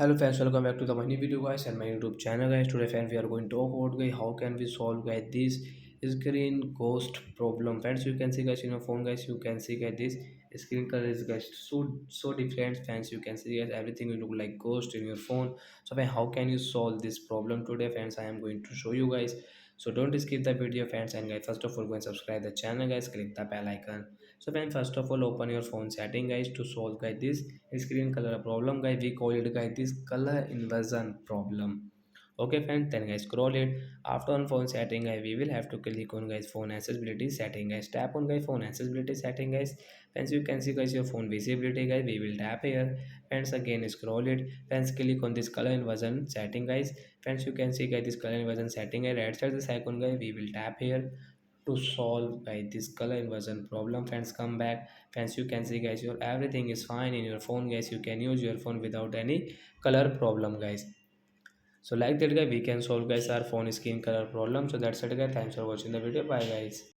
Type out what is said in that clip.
Hello fans, welcome back to the new video guys and my YouTube channel guys. Today fans we are going to talk about guys how can we solve guys this screen ghost problem. Friends, you can see guys in your phone guys, you can see guys this screen color is guys so different. Fans, you can see guys everything will look like ghost in your phone. So fans, how can you solve this problem today fans? I am going to show you guys. So don't skip the video fans, and guys first of all go and subscribe the channel guys, click the bell icon. So then first of all open your phone setting guys to solve guys this screen color problem guys. We call it guys this color inversion problem. Okay friends, then guys scroll it. After on phone setting guys, we will have to click on guys phone accessibility setting guys. Tap on guys phone accessibility setting guys. Friends, you can see guys your phone visibility guys. We will tap here. Friends, again scroll it. Friends, click on this color inversion setting guys. Friends, you can see guys this color inversion setting guys. Right side this icon guys, we will tap here to solve guys this color inversion problem. Friends, come back. Friends, you can see guys your everything is fine in your phone guys. You can use your phone without any color problem guys. So like that guys, we can solve guys our phone screen color problem. So that's it guys, thanks for watching the video. Bye guys.